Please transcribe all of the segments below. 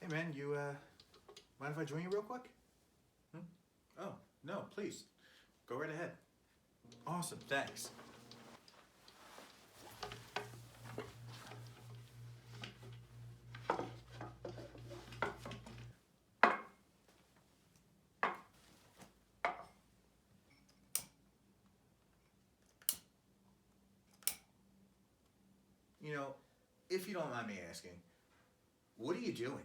Hey man, you mind if I join you real quick? Oh, no, please. Go right ahead. Awesome, thanks. You know, if you don't mind me asking, what are you doing?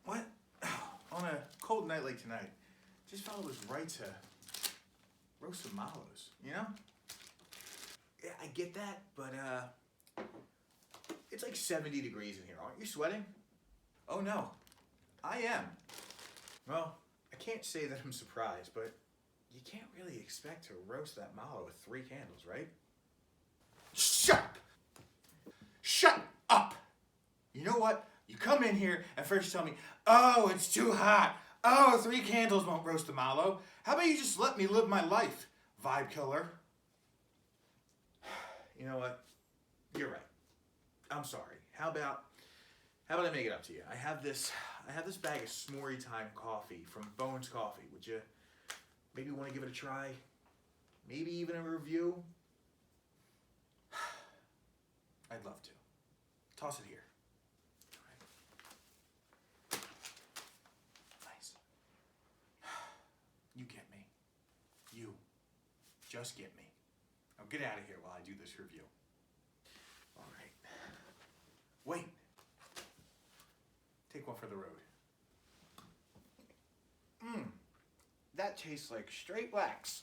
What? On a cold night like tonight, just felt it was right to roast some mallows, you know? Yeah, I get that, but it's like 70 degrees in here. Aren't you sweating? Oh no, I am. Well, I can't say that I'm surprised, but you can't really expect to roast that mallow with 3 candles, right? Shut up! Shut up! You know what? You come in here and first tell me, oh, it's too hot. Oh, 3 candles won't roast the mallow. How about you just let me live my life, vibe killer? You know what? You're right. I'm sorry. How about I make it up to you? I have this bag of S'more Time coffee from Bones Coffee. Would you maybe want to give it a try? Maybe even a review? I'd love to. Toss it here. Nice. You get me. You just get me. Now get out of here while I do this review. All right. Wait. Take one for the road. That tastes like straight wax.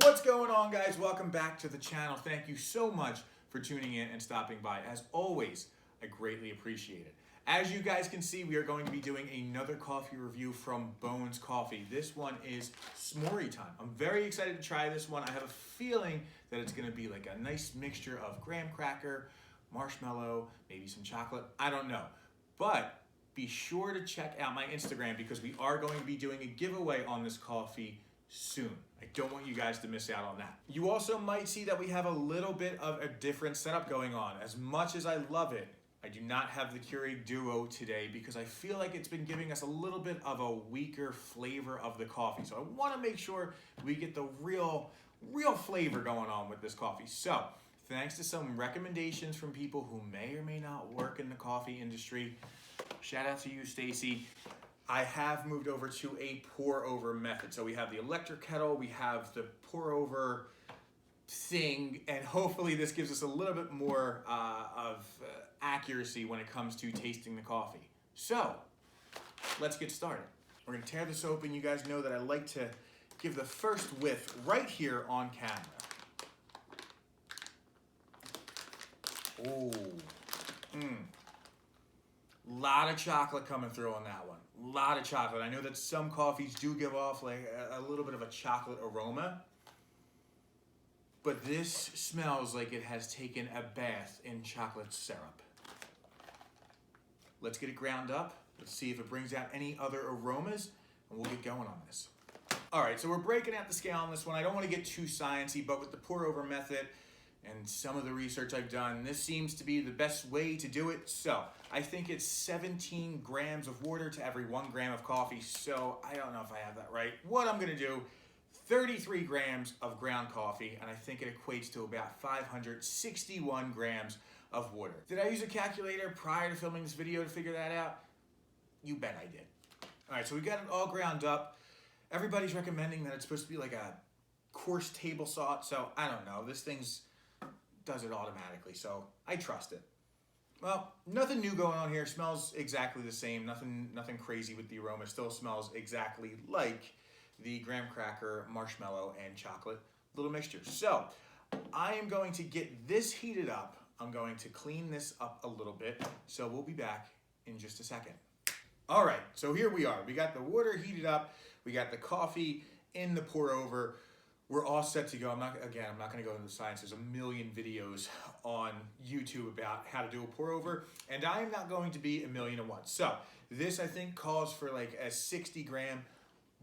What's going on, guys? Welcome back to the channel. Thank you so much for tuning in and stopping by. As always, I greatly appreciate it. As you guys can see, we are going to be doing another coffee review from Bones Coffee. This one is S'more Time. I'm very excited to try this one. I have a feeling that it's going to be like a nice mixture of graham cracker, marshmallow, maybe some chocolate. I don't know. But be sure to check out my Instagram because we are going to be doing a giveaway on this coffee soon. I don't want you guys to miss out on that. You also might see that we have a little bit of a different setup going on. As much as I love it, I do not have the Keurig Duo today because I feel like it's been giving us a little bit of a weaker flavor of the coffee. So I want to make sure we get the real flavor going on with this coffee. So thanks to some recommendations from people who may or may not work in the coffee industry, shout out to you, Stacy. I have moved over to a pour over method. So we have the electric kettle, we have the pour over thing, and hopefully this gives us a little bit more of accuracy when it comes to tasting the coffee. So let's get started. We're gonna tear this open. You guys know that I like to give the first whiff right here on camera. Oh, lot of chocolate coming through on that one. Lot of chocolate. I know that some coffees do give off like a little bit of a chocolate aroma, but this smells like it has taken a bath in chocolate syrup. Let's get it ground up. Let's see if it brings out any other aromas, and we'll get going on this. All right, so we're breaking out the scale on this one. I don't want to get too sciencey, but with the pour over method and some of the research I've done, this seems to be the best way to do it. So I think it's 17 grams of water to every 1 gram of coffee. So I don't know if I have that right. What I'm gonna do, 33 grams of ground coffee, and I think it equates to about 561 grams of water. Did I use a calculator prior to filming this video to figure that out? You bet I did. All right, so we got it all ground up. Everybody's recommending that it's supposed to be like a coarse table salt, so I don't know. This thing's does it automatically, so I trust it. Well, nothing new going on here. Smells exactly the same. Nothing crazy with the aroma. Still smells exactly like the graham cracker, marshmallow, and chocolate little mixture. So I am going to get this heated up. I'm going to clean this up a little bit. So we'll be back in just a second. All right, so here we are. We got the water heated up. We got the coffee in the pour over. We're all set to go. I'm not going to go into the science. There's a million videos on YouTube about how to do a pour over, and I am not going to be a million and one. So this, I think, calls for like a 60 gram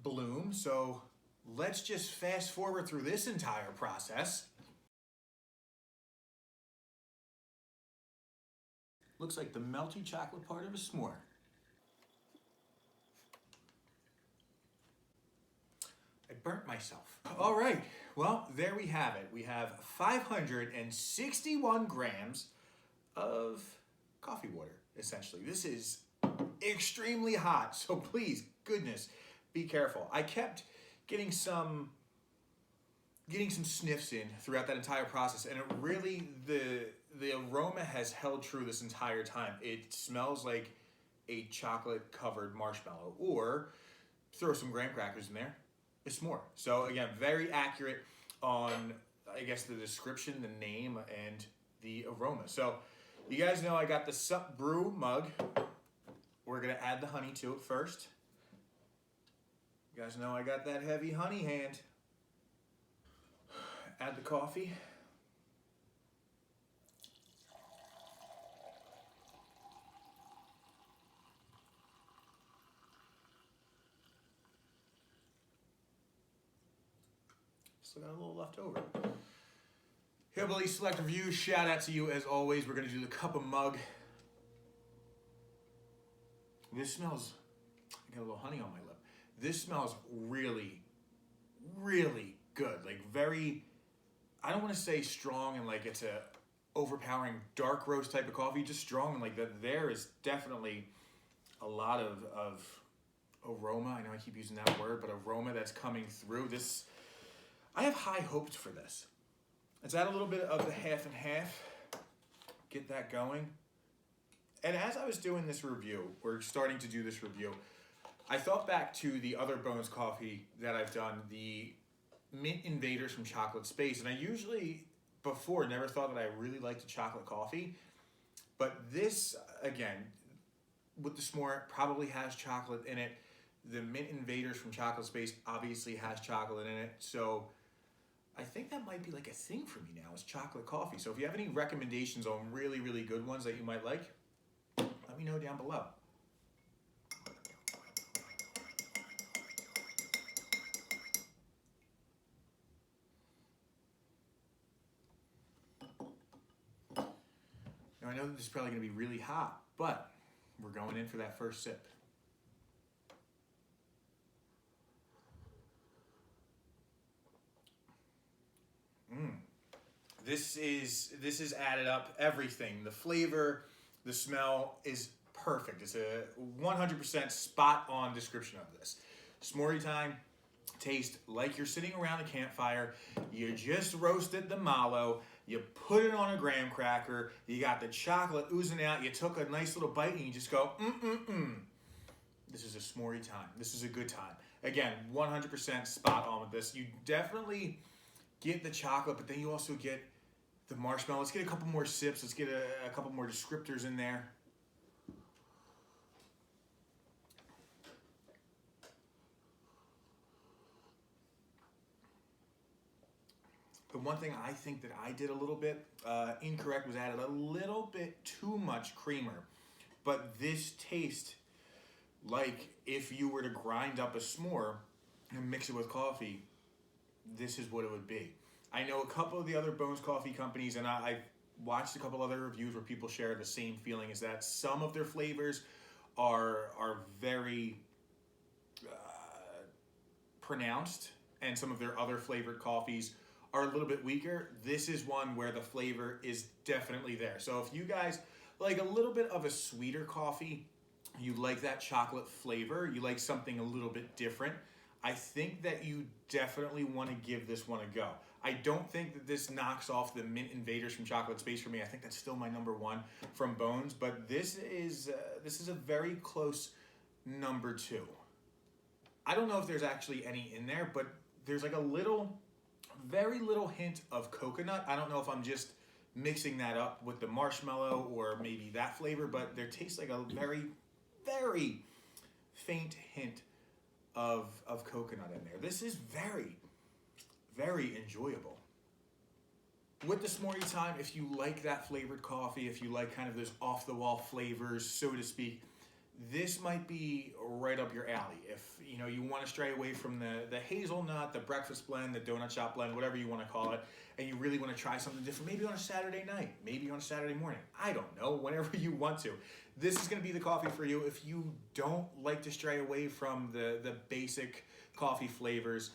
bloom. So let's just fast forward through this entire process. Looks like the melty chocolate part of a s'more. I burnt myself. All right, well, there we have it. We have 561 grams of coffee water, essentially. This is extremely hot, so please, goodness, be careful. I kept getting some sniffs in throughout that entire process, and it really, the aroma has held true this entire time. It smells like a chocolate covered marshmallow, or throw some graham crackers in there, a s'more. So again, very accurate on, I guess, the description, the name, and the aroma. So you guys know I got the Sup Brew mug. We're gonna add the honey to it first. You guys know I got that heavy honey hand. Add the coffee. Still got a little left over. Hillbilly Select Review, shout out to you as always. We're gonna do the cup of mug. This smells, I got a little honey on my lip. This smells really, really good. Like very, I don't want to say strong and like it's a overpowering dark roast type of coffee, just strong and like that. There is definitely a lot of aroma. I know I keep using that word, but aroma that's coming through. This, I have high hopes for this. Let's add a little bit of the half and half, get that going. And as I was doing this review, or starting to do this review, I thought back to the other Bones coffee that I've done, the Mint Invaders from Chocolate Space. And I usually, before, never thought that I really liked a chocolate coffee. But this, again, with the s'more, probably has chocolate in it. The Mint Invaders from Chocolate Space obviously has chocolate in it. So I think that might be like a thing for me now, is chocolate coffee. So if you have any recommendations on really, really good ones that you might like, let me know down below. Now I know that this is probably going to be really hot, but we're going in for that first sip. This is added up everything. The flavor, the smell is perfect. It's a 100% spot on description of this. S'more time, taste like you're sitting around a campfire. You just roasted the mallow. You put it on a graham cracker. You got the chocolate oozing out. You took a nice little bite and you just go, This is a s'more time. This is a good time. Again, 100% spot on with this. You definitely get the chocolate, but then you also get the marshmallow. Let's get a couple more sips. Let's get a couple more descriptors in there. The one thing I think that I did a little bit incorrect was added a little bit too much creamer. But this tastes like if you were to grind up a s'more and mix it with coffee, this is what it would be. I know a couple of the other Bones coffee companies, and I've watched a couple other reviews where people share the same feeling, is that some of their flavors are very pronounced, and some of their other flavored coffees are a little bit weaker. This is one where the flavor is definitely there. So if you guys like a little bit of a sweeter coffee, you like that chocolate flavor, you like something a little bit different, I think that you definitely want to give this one a go. I don't think that this knocks off the Mint Invaders from Chocolate Space for me. I think that's still my number one from Bones, but this is a very close number two. I don't know if there's actually any in there, but there's like a little, very little hint of coconut. I don't know if I'm just mixing that up with the marshmallow or maybe that flavor, but there tastes like a very, very faint hint of coconut in there. This is very, very enjoyable. With the s'more time, if you like that flavored coffee, if you like kind of those off-the-wall flavors, so to speak, this might be right up your alley. If you know you want to stray away from the hazelnut, the breakfast blend, the donut shop blend, whatever you want to call it, and you really want to try something different, maybe on a Saturday night, maybe on a Saturday morning, I don't know, whenever you want to. This is going to be the coffee for you. If you don't like to stray away from the basic coffee flavors,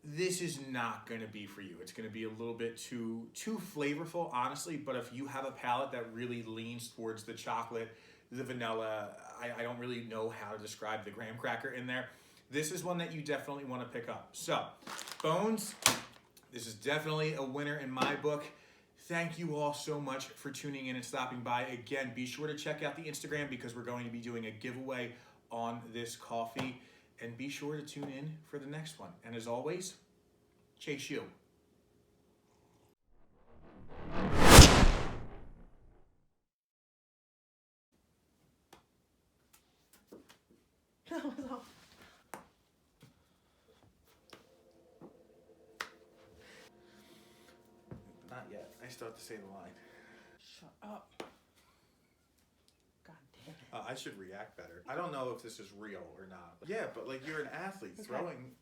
this is not going to be for you. It's going to be a little bit too flavorful, honestly, but if you have a palate that really leans towards the chocolate, the vanilla, I don't really know how to describe the graham cracker in there, this is one that you definitely want to pick up. So, Bones, this is definitely a winner in my book. Thank you all so much for tuning in and stopping by. Again, be sure to check out the Instagram because we're going to be doing a giveaway on this coffee. And be sure to tune in for the next one. And as always, chase you. That was all. Not yet. I still have to say the line. Shut up. God damn it. I should react better. I don't know if this is real or not. Yeah, but like you're an athlete Okay. throwing